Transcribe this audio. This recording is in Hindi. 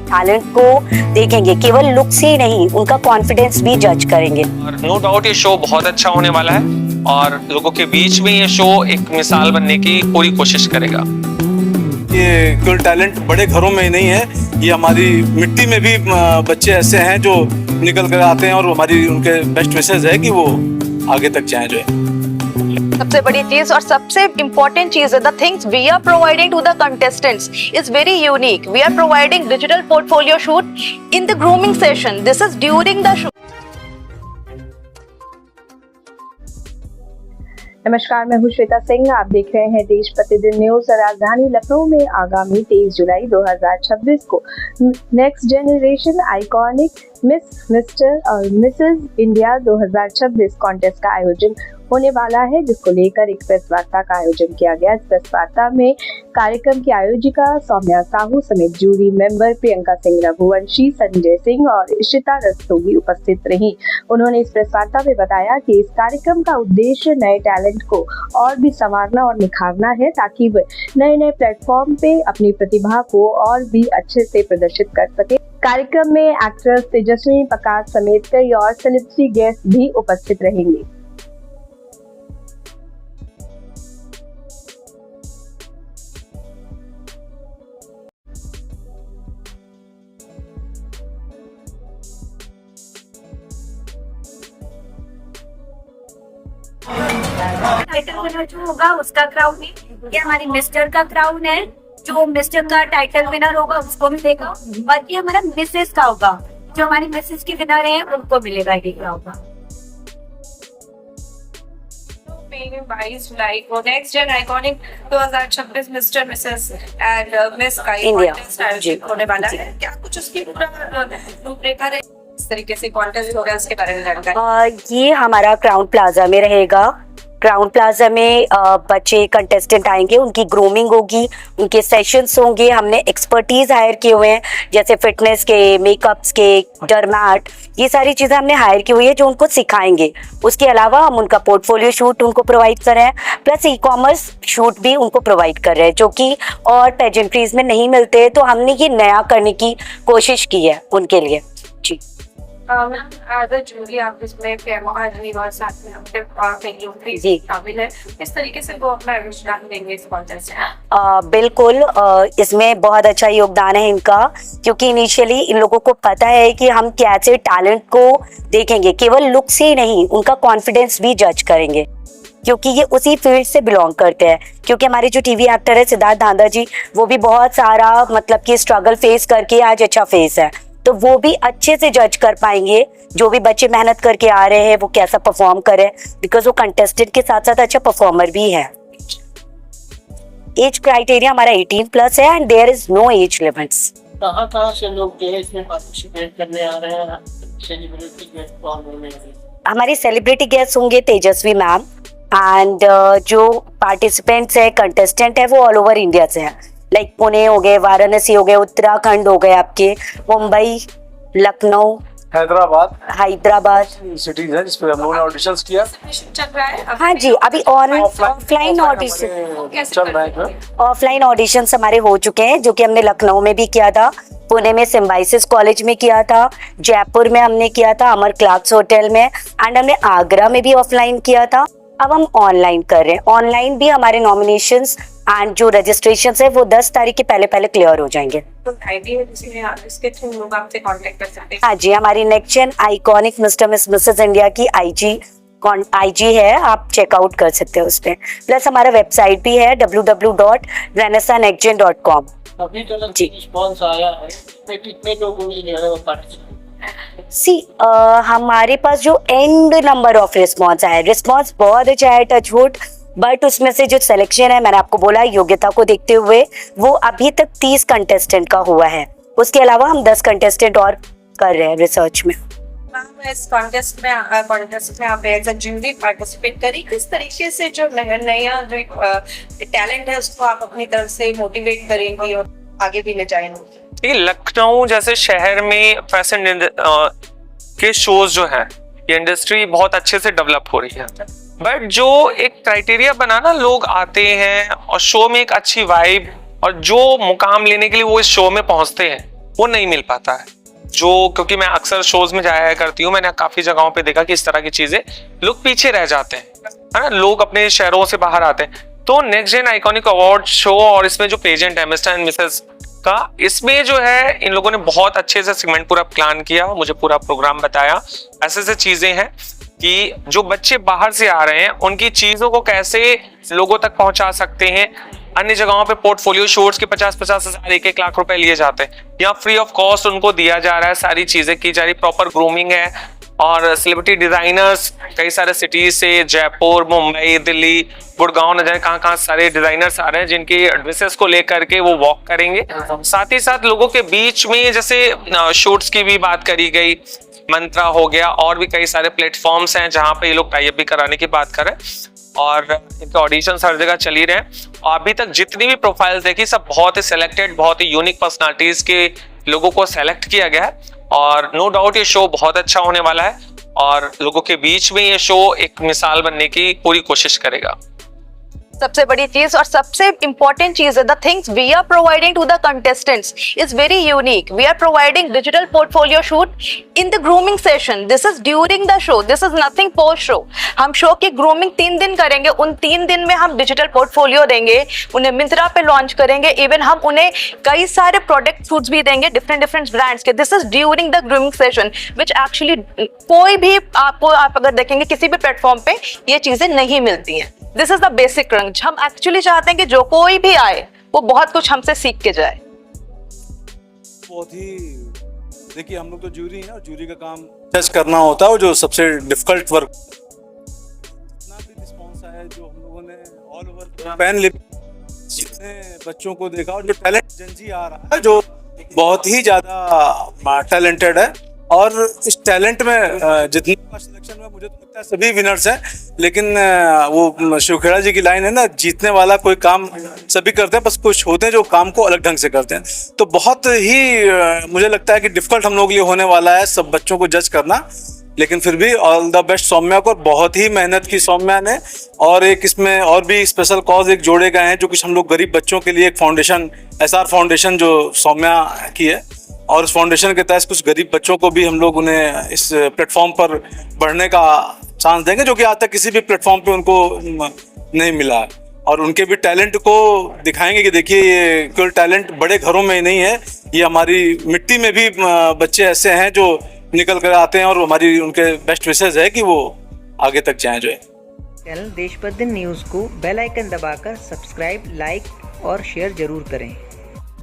टैलेंट को देखेंगे, केवल लुक से ही नहीं उनका कॉन्फिडेंस भी जज करेंगे। नो डाउट ये शो बहुत अच्छा होने वाला है और लोगों के बीच में ये शो एक मिसाल बनने की पूरी कोशिश करेगा। ये केवल टैलेंट बड़े घरों में ही नहीं है, ये हमारी मिट्टी में भी बच्चे ऐसे हैं जो निकल कर आते हैं और हमारी उनके बेस्ट विशेस है कि वो आगे तक जाएं। जो है सबसे बड़ी चीज और सबसे इम्पोर्टेंट चीज है, the things we are providing to the contestants is very unique. We are providing digital portfolio shoot in the grooming session. This is during the shoot. नमस्कार, मैं हूं श्वेता सिंह। आप देख रहे हैं देश प्रतिदिन न्यूज। राजधानी लखनऊ में आगामी 23 जुलाई 2026 को next generation iconic miss, mister और मिसेस इंडिया 2026 कॉन्टेस्ट का आयोजन होने वाला है, जिसको लेकर एक प्रेस वार्ता का आयोजन किया गया। इस प्रेस वार्ता में कार्यक्रम की आयोजिका सौम्या साहू समेत जूरी मेंबर प्रियंका सिंह रघुवंशी, संजय सिंह और इशिता रस्तोगी उपस्थित रहीं। उन्होंने इस प्रेस वार्ता में बताया कि इस कार्यक्रम का उद्देश्य नए टैलेंट को और भी संवारना और निखारना है, ताकि वे नए नए प्लेटफॉर्म पे अपनी प्रतिभा को और भी अच्छे से प्रदर्शित कर सके। कार्यक्रम में एक्ट्रेस तेजस्वी प्रकाश समेत कई और सेलिब्रिटी गेस्ट भी उपस्थित रहेंगे। टाइटल विनर जो होगा उसका क्राउन है, ये हमारी मिस्टर का क्राउन है। जो मिस्टर का टाइटल विनर होगा उसको मिलेगा, और ये हमारा मिसेस का होगा। जो हमारी मिसेस की विनर है उनको मिलेगा ये क्राउन। 22 जुलाई को next gen iconic 2026 mister Mrs and miss India होने वाला है। क्या कुछ उसकी पूरा रूपरेखा है, इस तरीके से कॉन्टेस्ट होगा, उसके बारे में जानकारी? ये हमारा क्राउन प्लाजा में रहेगा। क्राउन प्लाजा में बच्चे कंटेस्टेंट आएंगे, उनकी ग्रूमिंग होगी, उनके सेशंस होंगे। हमने एक्सपर्टीज हायर किए हुए हैं, जैसे फिटनेस के, मेकअप्स के, डरमैट, ये सारी चीज़ें हमने हायर की हुई है जो उनको सिखाएंगे। उसके अलावा हम उनका पोर्टफोलियो शूट उनको प्रोवाइड कर रहे हैं, प्लस ई-कॉमर्स शूट भी उनको प्रोवाइड कर रहे हैं, जो कि और पेजेंट्रीज में नहीं मिलते। तो हमने ये नया करने की कोशिश की है उनके लिए। जी जूली, आप इसमें साथ में जी काबिल है, इस तरीके से वो अपना योगदान देंगे इस कॉन्टेस्ट में? बिल्कुल, इसमें बहुत अच्छा योगदान है इनका, क्योंकि इनिशियली इन लोगों को पता है कि हम कैसे टैलेंट को देखेंगे, केवल लुक से ही नहीं उनका कॉन्फिडेंस भी जज करेंगे, क्योंकि ये उसी फील्ड से बिलोंग करते हैं। क्योंकि हमारे जो टीवी एक्टर है सिद्धार्थ धांधा जी, वो भी बहुत सारा मतलब कि स्ट्रगल फेस करके आज अच्छा फेस है, तो वो भी अच्छे से जज कर पाएंगे जो भी बच्चे मेहनत करके आ रहे हैं वो कैसा परफॉर्म करे, बिकॉज वो कंटेस्टेंट के साथ साथ अच्छा परफॉर्मर भी है। एज क्राइटेरिया हमारा 18+ है and there is no age limits. कहाँ से लोग इसमें पार्टिसिपेट करने आ रहे हैं? सेलिब्रिटी गेस्ट कौन होंगे? हमारे सेलिब्रिटी गेस्ट होंगे तेजस्वी मैम, एंड जो पार्टिसिपेंट्स है, कंटेस्टेंट है, वो ऑल ओवर इंडिया से हैं। लाइक पुणे हो गए, वाराणसी हो गए, उत्तराखंड हो गए, आपके मुंबई, लखनऊ, हैदराबाद सिटीज है जिसपे हम लोगों ने ऑडिशंस किया। चल रहा है हाँ जी, अभी ऑफलाइन ऑडिशन, चल रहा है। ऑफलाइन ऑडिशंस हमारे हो चुके हैं, जो कि हमने लखनऊ में भी किया था, पुणे में सिम्बाइसिस कॉलेज में किया था, जयपुर में हमने किया था अमर क्लार्क्स होटल में, एंड हमने आगरा में भी ऑफलाइन किया था। अब हम ऑनलाइन कर रहे हैं। ऑनलाइन भी हमारे नॉमिनेशंस एंड जो रजिस्ट्रेशन है वो 10 तारीख के पहले क्लियर हो जाएंगे। तो आईडी इसके थ्रू लोग आपसे कांटेक्ट कर सकते हैं? हाँ जी, हमारी next gen iconic mister Mrs India की आईजी है, आप चेकआउट कर सकते हैं उस पर। प्लस हमारा वेबसाइट भी है www.renaissanexgen.com। अभी तक रिस्पांस आया है, कितने लोगों ने पार्टिसिपेट? हमारे पास जो एंड नंबर ऑफ रिस्पॉन्स आया, रिस्पॉन्स बहुत अच्छा है, टचवुड, बट उसमें से जो सिलेक्शन है, मैंने आपको बोला योग्यता को देखते हुए, वो अभी तक 30 कंटेस्टेंट का हुआ है। उसके अलावा हम 10 कंटेस्टेंट और कर रहे हैं रिसर्च में। इस कॉन्टेस्ट में आप एज अ जूरी पार्टिसिपेट करी, किस तरीके से जो नया जो टैलेंट है उसको आप अपनी तरफ से मोटिवेट करेंगी और आगे भी ले जाएंगे? लखनऊ जैसे शहर में फैशन के शोज जो है, ये इंडस्ट्री बहुत अच्छे से डेवलप हो रही है, बट जो एक क्राइटेरिया बना ना, लोग आते हैं और शो में एक अच्छी वाइब और जो मुकाम लेने के लिए वो इस शो में पहुंचते हैं, वो नहीं मिल पाता है। जो क्योंकि मैं अक्सर शोज में जाया करती हूँ, मैंने काफी जगहों पे देखा कि इस तरह की चीजें लोग पीछे रह जाते हैं, है ना, लोग अपने शहरों से बाहर आते हैं। तो next gen iconic award show और इसमें जो पेजेंट है मिस्टर एंड मिसेस का, इसमें जो है इन लोगों ने बहुत अच्छे से सेगमेंट पूरा प्लान किया, मुझे पूरा प्रोग्राम बताया। ऐसे ऐसे चीजें हैं कि जो बच्चे बाहर से आ रहे हैं उनकी चीजों को कैसे लोगों तक पहुंचा सकते हैं। अन्य जगहों पे पोर्टफोलियो शूट्स के 50-50 हजार 1-1 लाख रुपए लिए जाते हैं, यहाँ फ्री ऑफ कॉस्ट उनको दिया जा रहा है, सारी चीजें की जा रही, प्रॉपर ग्रूमिंग है। और सेलिब्रिटी डिजाइनर्स कई सारे सिटीज से, जयपुर, मुंबई, दिल्ली, गुड़गांव, न जाने कहाँ सारे डिजाइनर्स आ रहे हैं जिनकी ड्रेसेस को लेकर के वो वॉक करेंगे। साथ ही साथ लोगों के बीच में जैसे शूट्स की भी बात करी गई, मंत्रा हो गया, और भी कई सारे प्लेटफॉर्म्स हैं जहाँ पे ये लोग टाई अप भी कराने की बात करें, और इनके ऑडिशन हर जगह चल ही रहे हैं। और अभी तक जितनी भी प्रोफाइल्स देखी सब बहुत ही सिलेक्टेड, बहुत ही यूनिक पर्सनालिटीज के लोगों को सेलेक्ट किया गया है। और नो डाउट ये शो बहुत अच्छा होने वाला है और लोगों के बीच में ये शो एक मिसाल बनने की पूरी कोशिश करेगा। सबसे बड़ी चीज और सबसे इंपॉर्टेंट चीज है the things we are providing to the contestants is very unique. We are providing digital portfolio shoot in the grooming session. This is during the show, this is nothing post show. हम शो की ग्रूमिंग 3 दिन करेंगे, उन 3 दिन में हम डिजिटल पोर्टफोलियो देंगे, उन्हें मिंत्रा पे लॉन्च करेंगे, इवन हम उन्हें कई सारे प्रोडक्ट सूट्स भी देंगे डिफरेंट ब्रांड्स के। This is during the grooming session which actually कोई भी आप अगर देखेंगे किसी भी प्लेटफॉर्म पे ये चीजें नहीं मिलती हैं। दिस इज द बेसिक रंग। हम एक्चुअली चाहते हैं कि जो कोई भी आए वो बहुत कुछ हमसे सीख के जाए। बहुत ही, देखिए हम लोग तो जूरी है, जूरी का काम जज करना होता है, जो सबसे डिफिकल्ट वर्क। इतना भी रिस्पॉन्स आया जो हम लोगों ने ऑल ओवर पैन लिप जितने बच्चों को देखा, और जो टैलेंट जंजी आ रहा है जो बहुत ही ज्यादा टैलेंटेड है, और इस टैलेंट में जितने सिलेक्शन में मुझे तो लगता है सभी विनर्स हैं, लेकिन वो शिवखेड़ा जी की लाइन है ना, जीतने वाला कोई काम सभी करते हैं, बस कुछ होते हैं जो काम को अलग ढंग से करते हैं। तो बहुत ही मुझे लगता है कि डिफिकल्ट हम लोग के लिए होने वाला है सब बच्चों को जज करना, लेकिन फिर भी ऑल द बेस्ट सौम्या को। बहुत ही मेहनत की सौम्या ने, और एक इसमें और भी स्पेशल कॉज एक जोड़े गए हैं जो कुछ हम लोग गरीब बच्चों के लिए एक फाउंडेशन, SR फाउंडेशन जो सौम्या की है, और उस फाउंडेशन के तहत कुछ गरीब बच्चों को भी हम लोग उन्हें इस प्लेटफॉर्म पर बढ़ने का चांस देंगे, जो कि आज तक किसी भी प्लेटफॉर्म पे उनको नहीं मिला है, और उनके भी टैलेंट को दिखाएंगे कि देखिए ये केवल टैलेंट बड़े घरों में ही नहीं है, ये हमारी मिट्टी में भी बच्चे ऐसे हैं जो निकल कर आते हैं, और हमारी उनके बेस्ट विशेज है कि वो आगे तक जाएं। जो है चैनल देश प्रतिदिन न्यूज़ को बेल आइकन दबाकर सब्सक्राइब, लाइक और शेयर जरूर करें।